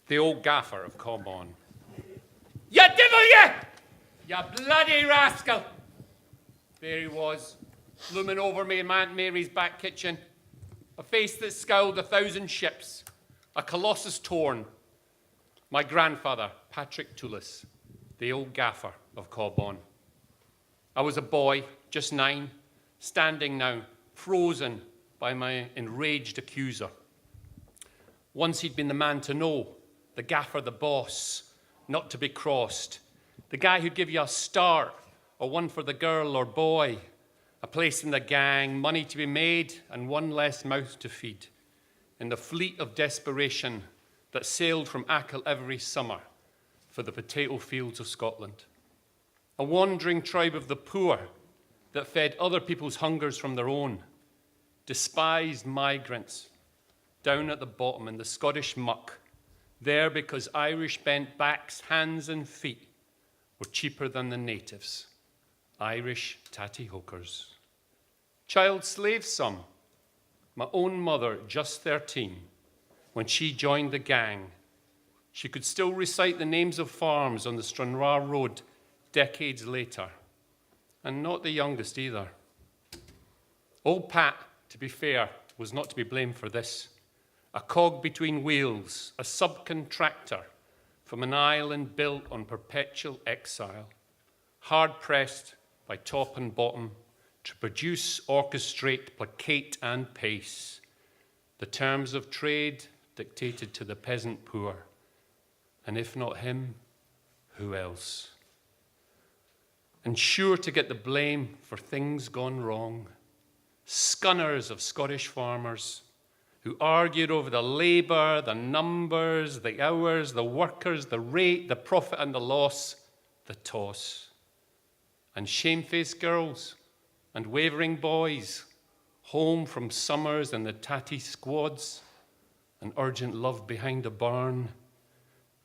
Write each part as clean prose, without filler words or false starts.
the Old Gaffer of Cabaun. "You divil, you! You bloody rascal!" There he was, looming over me in my Aunt Mary's back kitchen, a face that scowled 1,000 ships, a colossus torn. My grandfather, Patrick Toolis, the Old Gaffer of Cabaun. I was a boy, just 9, standing now, frozen by my enraged accuser. Once he'd been the man to know, the gaffer, the boss, not to be crossed, the guy who'd give you a star or one for the girl or boy, a place in the gang, money to be made, and one less mouth to feed, in the fleet of desperation that sailed from Achill every summer for the potato fields of Scotland. A wandering tribe of the poor that fed other people's hungers from their own, despised migrants down at the bottom in the Scottish muck, there because Irish bent backs, hands and feet were cheaper than the natives, Irish tattie hookers. Child slaves some, my own mother, just 13, when she joined the gang. She could still recite the names of farms on the Stranraer Road decades later, and not the youngest either. Old Pat, to be fair, was not to be blamed for this. A cog between wheels, a subcontractor from an island built on perpetual exile, hard-pressed by top and bottom to produce, orchestrate, placate, and pace the terms of trade dictated to the peasant poor. And if not him, who else? And sure to get the blame for things gone wrong, scunners of Scottish farmers who argued over the labour, the numbers, the hours, the workers, the rate, the profit and the loss, the toss. And shamefaced girls and wavering boys, home from summers in the tatty squads, and urgent love behind a barn,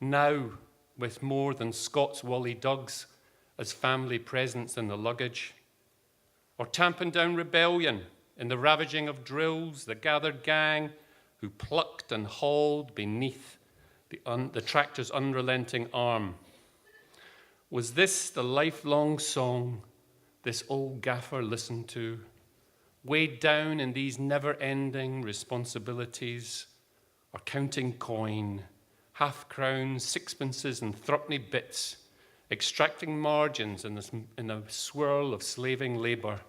now with more than Scots Wally Dugs as family presents in the luggage, or tamping down rebellion in the ravaging of drills, the gathered gang who plucked and hauled beneath the tractor's unrelenting arm. Was this the lifelong song this old gaffer listened to, weighed down in these never-ending responsibilities, or counting coin, half-crowns, sixpences, and threepenny bits, extracting margins in the swirl of slaving labour?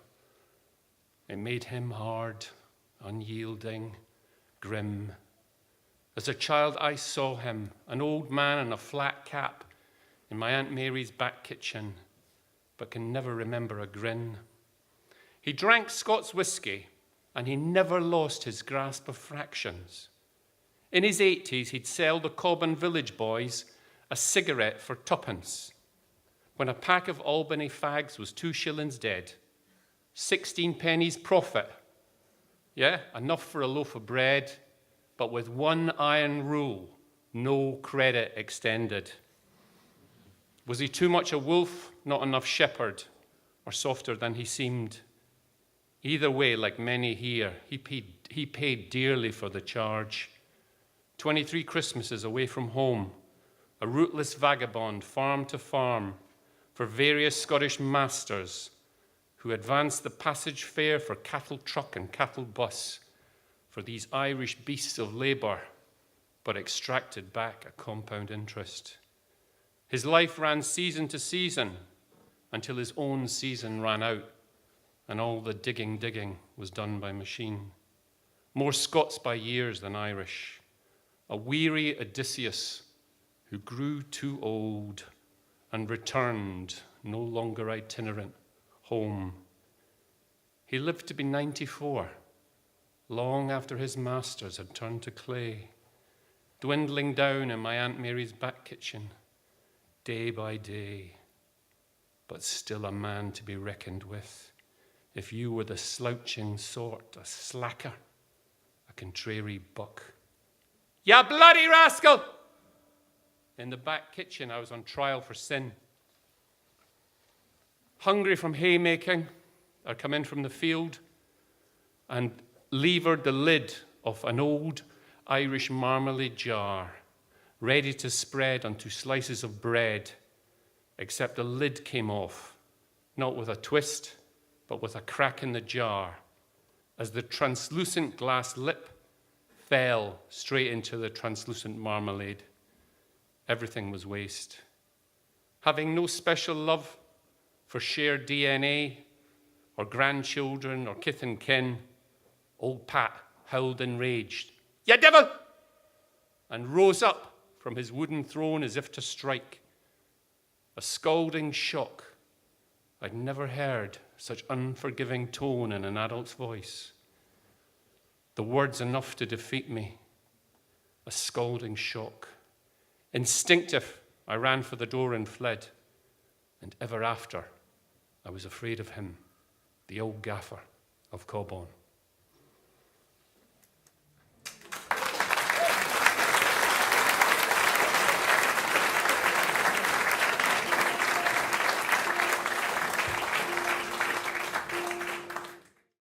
It made him hard, unyielding, grim. As a child, I saw him, an old man in a flat cap, in my Aunt Mary's back kitchen, but can never remember a grin. He drank Scots whiskey, and he never lost his grasp of fractions. In his 80s, he'd sell the Cabaun village boys a cigarette for 2p, when a pack of Albany fags was 2 shillings dead. 16 pennies profit. Yeah, enough for a loaf of bread, but with one iron rule: no credit extended. Was he too much a wolf, not enough shepherd, or softer than he seemed? Either way, like many here, he paid dearly for the charge. 23 Christmases away from home, a rootless vagabond, farm to farm, for various Scottish masters who advanced the passage fare for cattle truck and cattle bus for these Irish beasts of labour, but extracted back a compound interest. His life ran season to season until his own season ran out, and all the digging was done by machine. More Scots by years than Irish. A weary Odysseus who grew too old and returned, no longer itinerant, home. He lived to be 94, long after his masters had turned to clay, dwindling down in my Aunt Mary's back kitchen, day by day, but still a man to be reckoned with, if you were the slouching sort, a slacker, a contrary buck. "Ya bloody rascal!" In the back kitchen, I was on trial for sin. Hungry from haymaking, I'd come in from the field and levered the lid of an old Irish marmalade jar, ready to spread onto slices of bread, except the lid came off, not with a twist, but with a crack in the jar, as the translucent glass lip fell straight into the translucent marmalade. Everything was waste. Having no special love for shared DNA, or grandchildren, or kith and kin, old Pat howled enraged, "You devil!" and rose up from his wooden throne as if to strike. A scalding shock. I'd never heard such unforgiving tone in an adult's voice. The words enough to defeat me. A scalding shock. Instinctive, I ran for the door and fled. And ever after, I was afraid of him, the old gaffer of Cabaun.